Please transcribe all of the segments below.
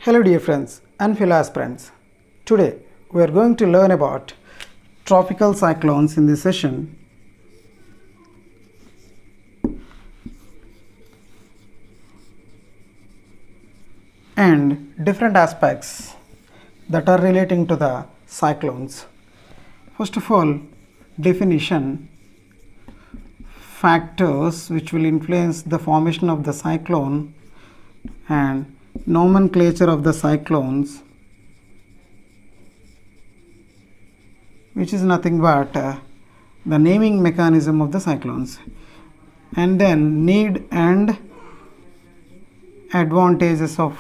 Hello dear friends and fellow aspirants. Today we are going to learn about tropical cyclones in this session. And different aspects that are relating to the cyclones. First of all, definition, factors which will influence the formation of the cyclone, and nomenclature of the cyclones, which is nothing but the naming mechanism of the cyclones, and then need and advantages of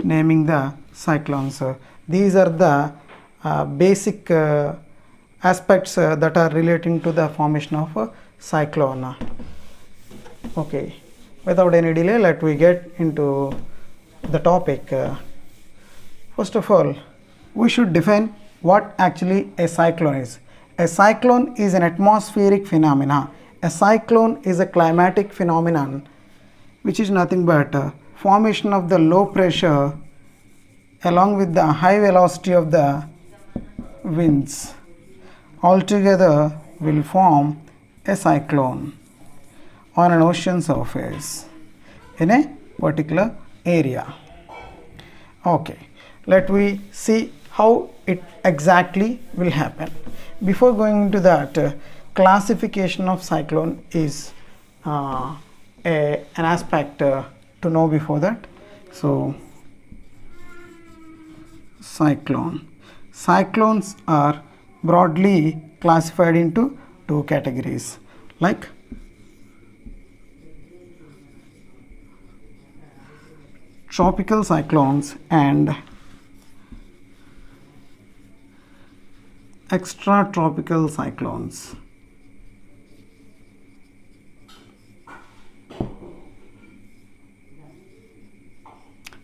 naming the cyclones. These are the basic aspects that are relating to the formation of a cyclone. Okay, without any delay, let we get into the topic. First of all, we should define what actually a cyclone is. A cyclone is an atmospheric phenomena. A cyclone is a climatic phenomenon which is nothing but formation of the low pressure along with the high velocity of the winds altogether will form a cyclone on an ocean surface in a particular area. Okay, let we see how it exactly will happen. Before going into that, classification of cyclone is an aspect to know before that. So, cyclones are broadly classified into two categories, like tropical cyclones and extratropical cyclones.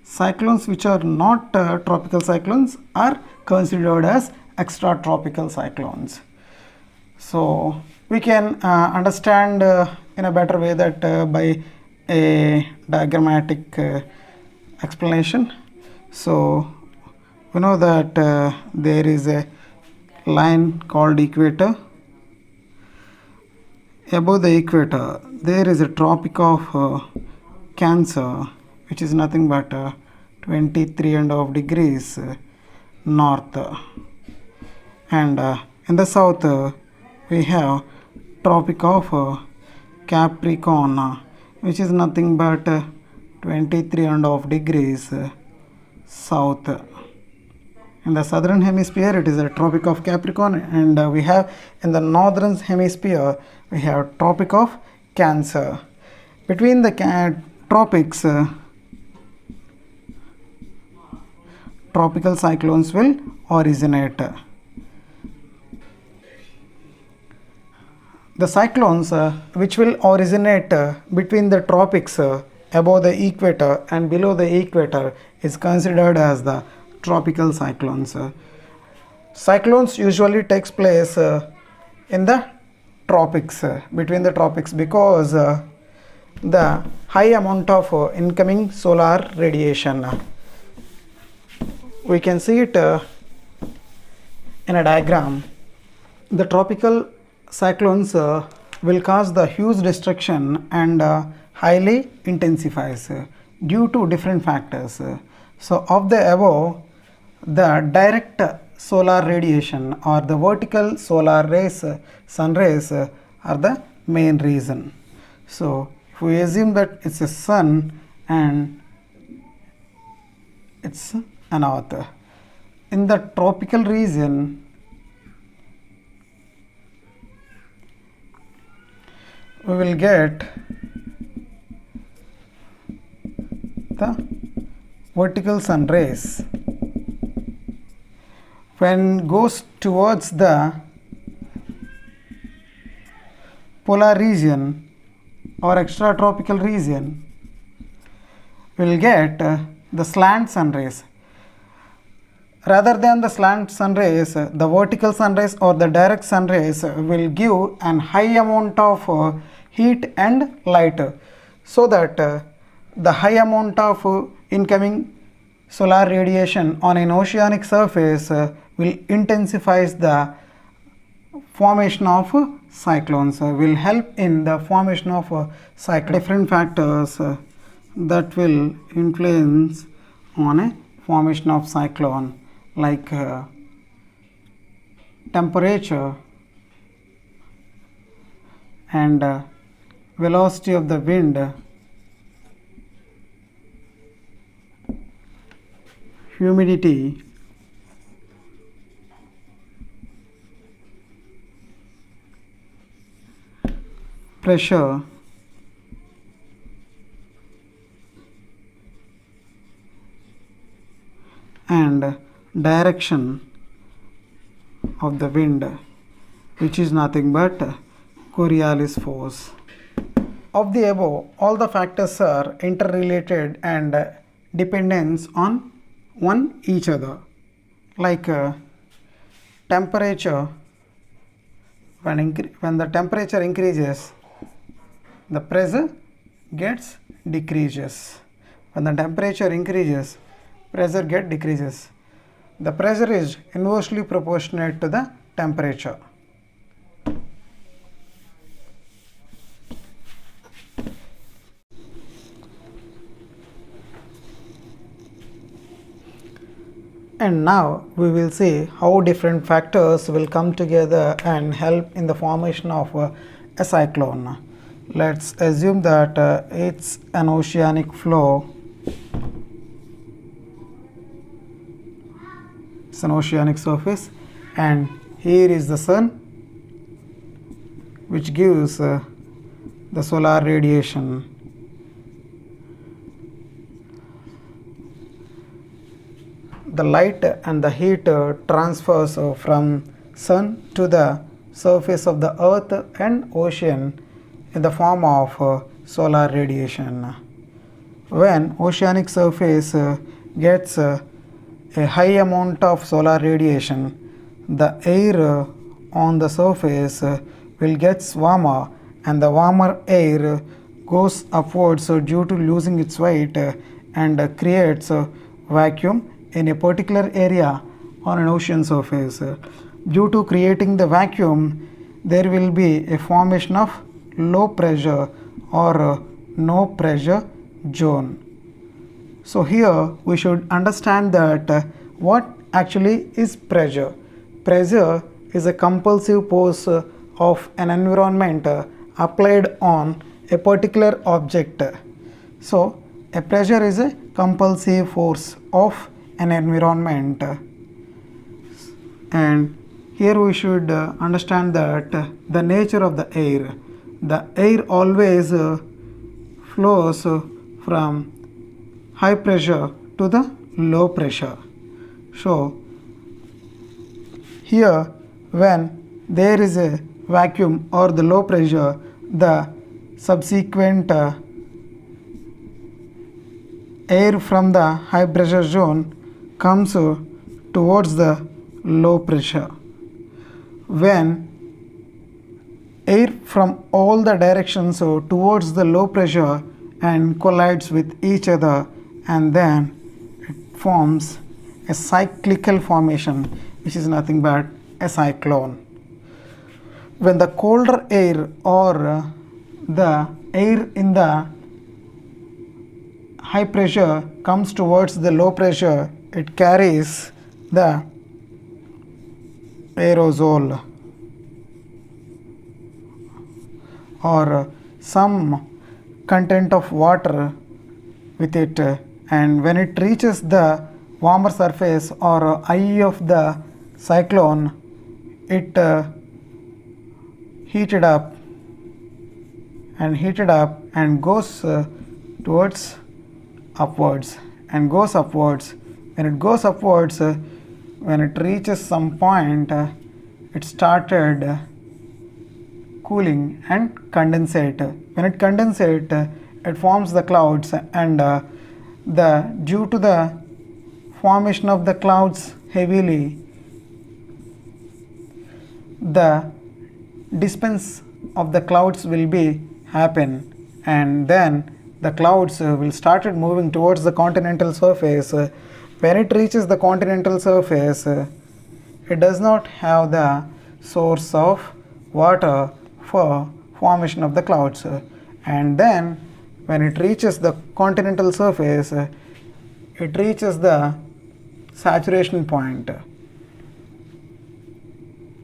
Cyclones which are not tropical cyclones are considered as extratropical cyclones. So we can understand in a better way that by a diagrammatic explanation. So we know that there is a line called equator. Above the equator there is a Tropic of Cancer, which is nothing but 23.5 degrees north, and in the south we have Tropic of Capricorn, which is nothing but 23.5 degrees south. In the southern hemisphere it is a Tropic of Capricorn, and we have in the northern hemisphere we have Tropic of Cancer. Between the tropics, tropical cyclones will originate. The cyclones which will originate between the tropics above the equator and below the equator is considered as the tropical cyclones. Cyclones usually takes place in the tropics, between the tropics, because the high amount of incoming solar radiation. We can see it in a diagram. The tropical cyclones will cause the huge destruction and highly intensifies due to different factors. So of the above, the direct solar radiation or the vertical solar rays, sun rays, are the main reason. So if we assume that it's a sun and it's an earth, in the tropical region we will get the vertical sun rays. When goes towards the polar region or extratropical region, we will get the slant sun rays. Rather than the slant sun rays, the vertical sun rays or the direct sun rays will give an high amount of heat and light, so that the high amount of incoming solar radiation on an oceanic surface will intensify the formation of cyclones, will help in the formation of cyclones. Different factors that will influence on a formation of cyclone, like temperature and velocity of the wind, humidity, pressure, and direction of the wind, which is nothing but Coriolis force. Of the above, all the factors are interrelated and dependence on one each other, like temperature. When the temperature increases, the pressure gets decreases. When the temperature increases, pressure decreases. The pressure is inversely proportionate to the temperature. And now we will see how different factors will come together and help in the formation of a cyclone. Let's assume that it's an oceanic flow. It's an oceanic surface, and here is the sun, which gives the solar radiation. The light and the heat transfers from sun to the surface of the earth and ocean in the form of solar radiation. When oceanic surface gets a high amount of solar radiation, the air on the surface will get warmer, and the warmer air goes upwards due to losing its weight and creates a vacuum in a particular area on an ocean surface. Due to creating the vacuum, there will be a formation of low pressure or no pressure zone. So here we should understand that what actually is pressure. Pressure is a compulsive force of an environment applied on a particular object. So a pressure is a compulsive force of an environment, and here we should understand that the nature of the air. The air always flows from high pressure to the low pressure. So here, when there is a vacuum or the low pressure, the subsequent air from the high pressure zone comes towards the low pressure. When air from all the directions towards the low pressure and collides with each other, and then it forms a cyclical formation, which is nothing but a cyclone. When the colder air or the air in the high pressure comes towards the low pressure, it carries the aerosol or some content of water with it, and when it reaches the warmer surface or eye of the cyclone, it heated up and goes towards upwards and goes upwards. When it goes upwards, when it reaches some point, it started cooling and condensate. When it condensate, it forms the clouds, and due to the formation of the clouds heavily, the dispense of the clouds will be happen, and then the clouds will started moving towards the continental surface. When it reaches the continental surface, it does not have the source of water for formation of the clouds, and then when it reaches the continental surface, it reaches the saturation point.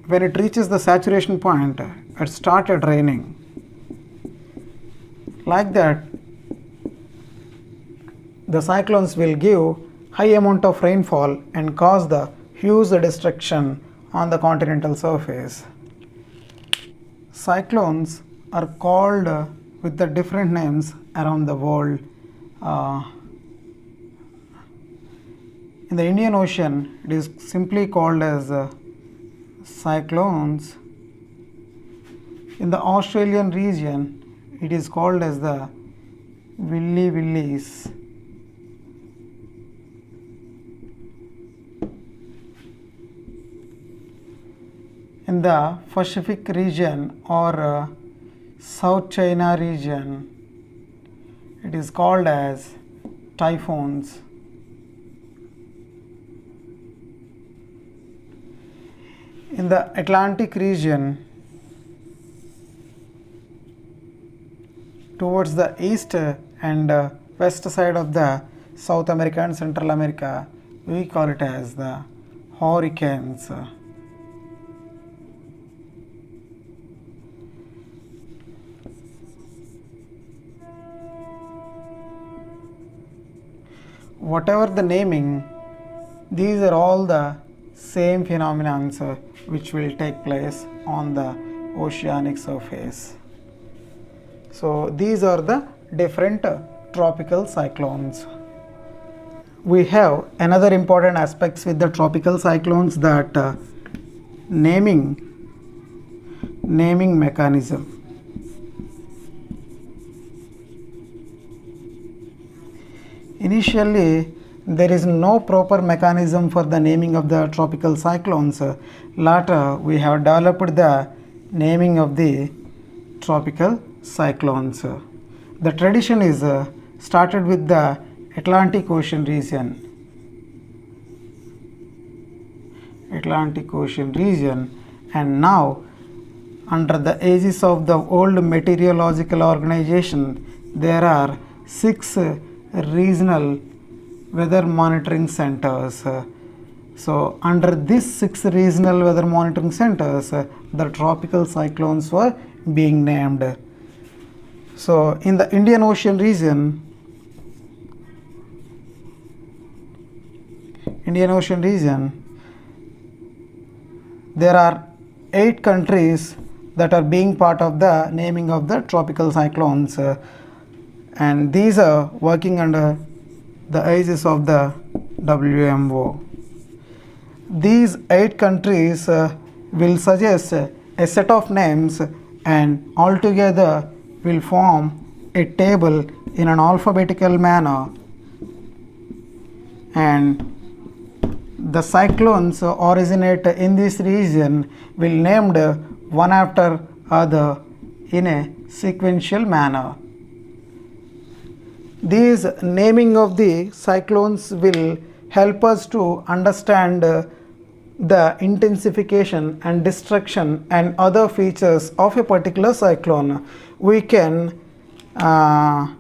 When it reaches the saturation point, it started raining. Like that, the cyclones will give high amount of rainfall and cause the huge destruction on the continental surface. Cyclones are called with the different names around the world. In the Indian Ocean, it is simply called as cyclones. In the Australian region, it is called as the Willy Willies. In the Pacific region or South China region, it is called as typhoons. In the Atlantic region, towards the east and west side of the South America and Central America, we call it as the hurricanes. Whatever the naming, these are all the same phenomena which will take place on the oceanic surface. So these are the different tropical cyclones. We have another important aspects with the tropical cyclones, that naming mechanism. Initially, there is no proper mechanism for the naming of the tropical cyclones. Later, we have developed the naming of the tropical cyclones. The tradition is started with the Atlantic Ocean region. And now, under the aegis of the World Meteorological Organization, there are 6 regional weather monitoring centers. So under these 6 regional weather monitoring centers, the tropical cyclones were being named. So in the Indian Ocean region, there are 8 countries that are being part of the naming of the tropical cyclones, and these are working under the aegis of the WMO. These 8 countries will suggest a set of names, and altogether will form a table in an alphabetical manner, and the cyclones originate in this region will named one after other in a sequential manner. These naming of the cyclones will help us to understand the intensification and destruction and other features of a particular cyclone. We can have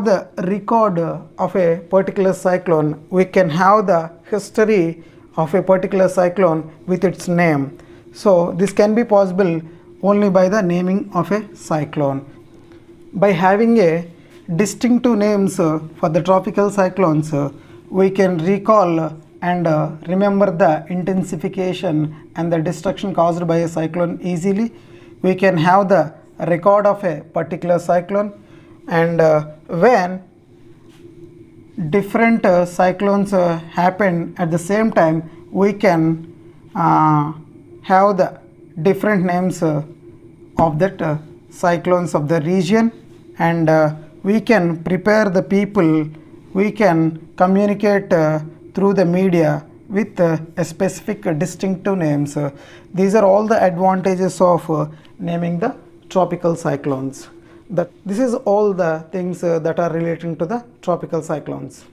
the record of a particular cyclone. We can have the history of a particular cyclone with its name. So this can be possible only by the naming of a cyclone. By having a distinctive names for the tropical cyclones, we can recall and remember the intensification and the destruction caused by a cyclone easily. We can have the record of a particular cyclone, and when different cyclones happen at the same time, we can have the different names of that cyclones of the region, and we can prepare the people, we can communicate through the media with a specific distinctive names. These are all the advantages of naming the tropical cyclones. That this is all the things that are relating to the tropical cyclones.